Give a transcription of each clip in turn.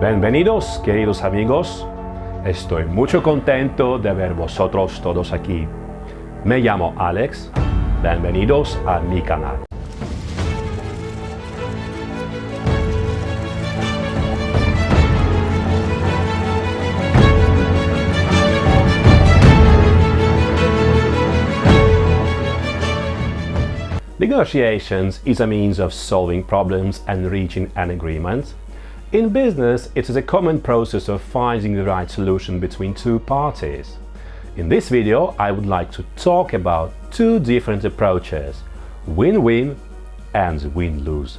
Bienvenidos, queridos amigos. Estoy mucho contento de ver vosotros todos aquí. Me llamo Alex. Bienvenidos a mi canal. Negotiations is a means of solving problems and reaching an agreement. In business, it is a common process of finding the right solution between two parties. In this video, I would like to talk about two different approaches: win-win and win-lose.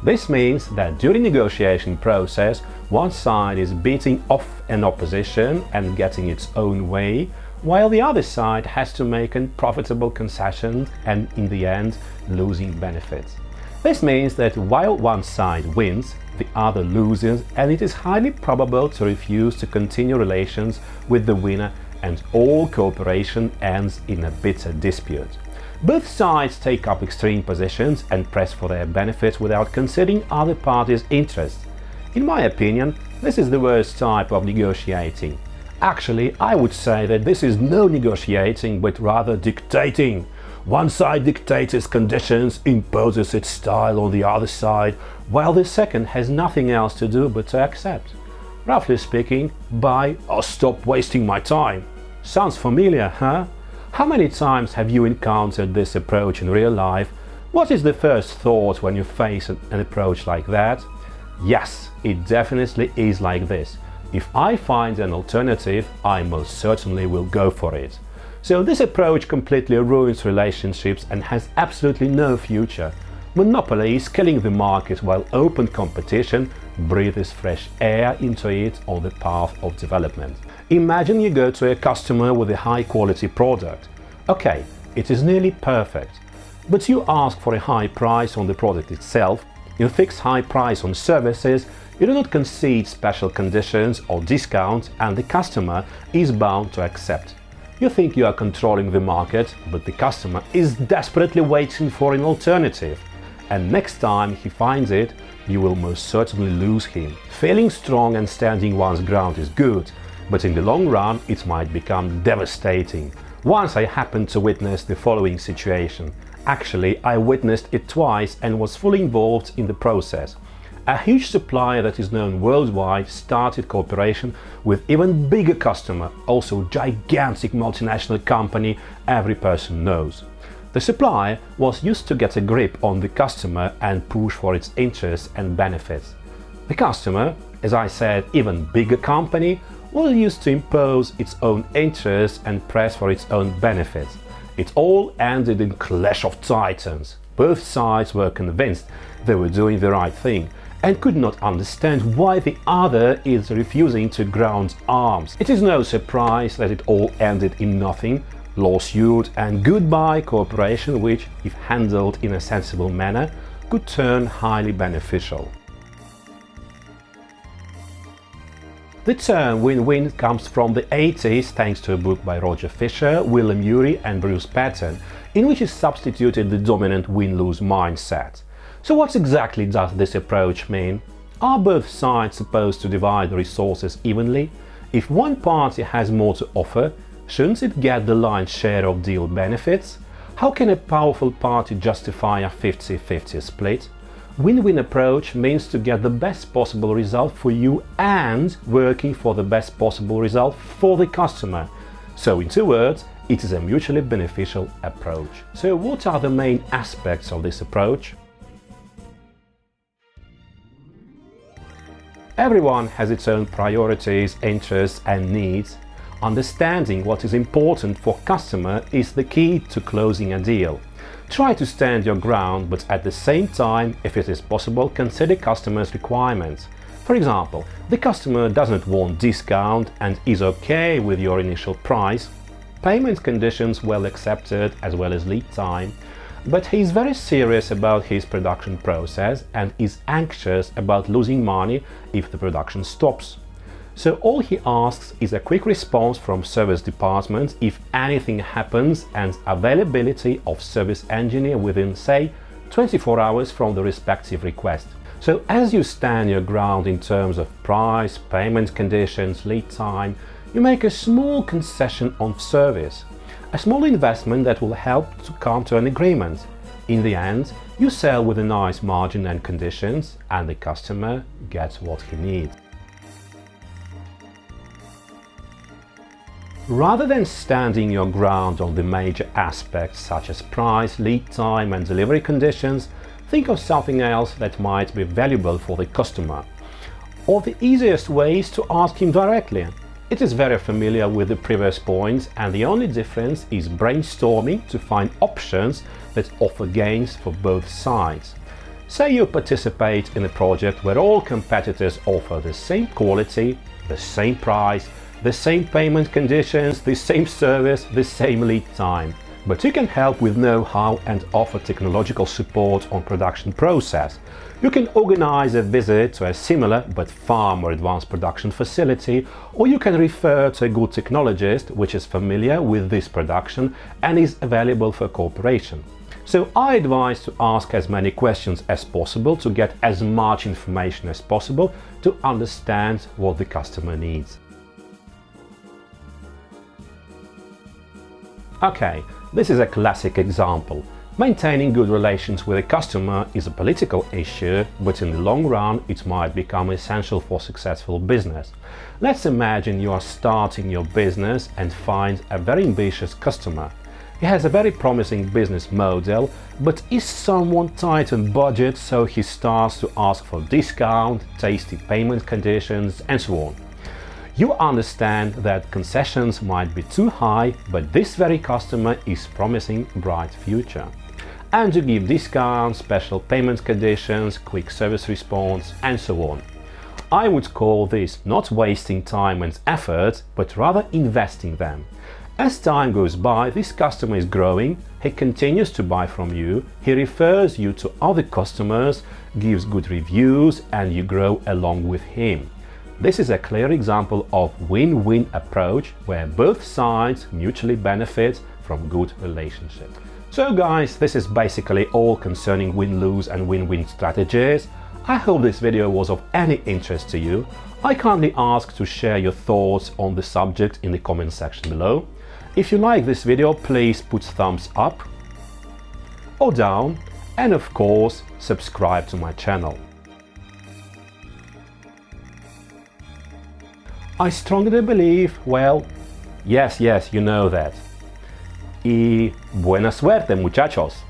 This means that during negotiation process, one side is beating off an opposition and getting its own way, while the other side has to make a profitable concession and, in the end, losing benefits. This means that while one side wins, the other loses, and it is highly probable to refuse to continue relations with the winner, and all cooperation ends in a bitter dispute. Both sides take up extreme positions and press for their benefit without considering other parties' interests. In my opinion, this is the worst type of negotiating. Actually, I would say that this is no negotiating, but rather dictating. One side dictates its conditions, imposes its style on the other side, while the second has nothing else to do but to accept. Roughly speaking, buy or stop wasting my time. Sounds familiar, huh? How many times have you encountered this approach in real life? What is the first thought when you face an approach like that? Yes, it definitely is like this. If I find an alternative, I most certainly will go for it. So this approach completely ruins relationships and has absolutely no future. Monopoly is killing the market, while open competition breathes fresh air into it on the path of development. Imagine you go to a customer with a high-quality product. Okay, it is nearly perfect, but you ask for a high price on the product itself, you fix high price on services, you do not concede special conditions or discounts, and the customer is bound to accept. You think you are controlling the market, but the customer is desperately waiting for an alternative, and next time he finds it, you will most certainly lose him. Feeling strong and standing one's ground is good, but in the long run it might become devastating. Once I happened to witness the following situation. Actually, I witnessed it twice and was fully involved in the process. A huge supplier that is known worldwide started cooperation with even bigger customer, also gigantic multinational company every person knows. The supplier was used to get a grip on the customer and push for its interests and benefits. The customer, as I said, even bigger company, was used to impose its own interests and press for its own benefits. It all ended in clash of titans. Both sides were convinced they were doing the right thing and could not understand why the other is refusing to ground arms. It is no surprise that it all ended in nothing, lawsuit and goodbye cooperation, which, if handled in a sensible manner, could turn highly beneficial. The term win-win comes from the 80s thanks to a book by Roger Fisher, William Ury and Bruce Patton, in which is substituted the dominant win-lose mindset. So what exactly does this approach mean? Are both sides supposed to divide the resources evenly? If one party has more to offer, shouldn't it get the lion's share of deal benefits? How can a powerful party justify a 50-50 split? Win-win approach means to get the best possible result for you and working for the best possible result for the customer. So in two words, it is a mutually beneficial approach. So what are the main aspects of this approach? Everyone has its own priorities, interests and needs. Understanding what is important for customer is the key to closing a deal. Try to stand your ground, but at the same time, if it is possible, consider customers' requirements. For example, the customer doesn't want discount and is okay with your initial price, payment conditions well accepted as well as lead time, but he is very serious about his production process and is anxious about losing money if the production stops. So all he asks is a quick response from service department if anything happens, and availability of service engineer within, say, 24 hours from the respective request. So as you stand your ground in terms of price, payment conditions, lead time, you make a small concession on service, a small investment that will help to come to an agreement. In the end, you sell with a nice margin and conditions, and the customer gets what he needs. Rather than standing your ground on the major aspects such as price, lead time and delivery conditions, think of something else that might be valuable for the customer. Or the easiest way is to ask him directly. It is very familiar with the previous points, and the only difference is brainstorming to find options that offer gains for both sides. Say you participate in a project where all competitors offer the same quality, the same price, the same payment conditions, the same service, the same lead time. But you can help with know-how and offer technological support on production process. You can organize a visit to a similar but far more advanced production facility, or you can refer to a good technologist which is familiar with this production and is available for cooperation. So I advise to ask as many questions as possible to get as much information as possible to understand what the customer needs. Okay, this is a classic example. Maintaining good relations with a customer is a political issue, but in the long run it might become essential for successful business. Let's imagine you are starting your business and find a very ambitious customer. He has a very promising business model, but is somewhat tight on budget, so he starts to ask for discount, tasty payment conditions and so on. You understand that concessions might be too high, but this very customer is promising a bright future. And you give discounts, special payment conditions, quick service response and so on. I would call this not wasting time and effort, but rather investing them. As time goes by, this customer is growing, he continues to buy from you, he refers you to other customers, gives good reviews, and you grow along with him. This is a clear example of win-win approach where both sides mutually benefit from good relationship. So guys, this is basically all concerning win-lose and win-win strategies. I hope this video was of any interest to you. I kindly ask to share your thoughts on the subject in the comment section below. If you like this video, please put thumbs up or down, and of course subscribe to my channel. I strongly believe, well, yes, you know that. Y buena suerte, muchachos!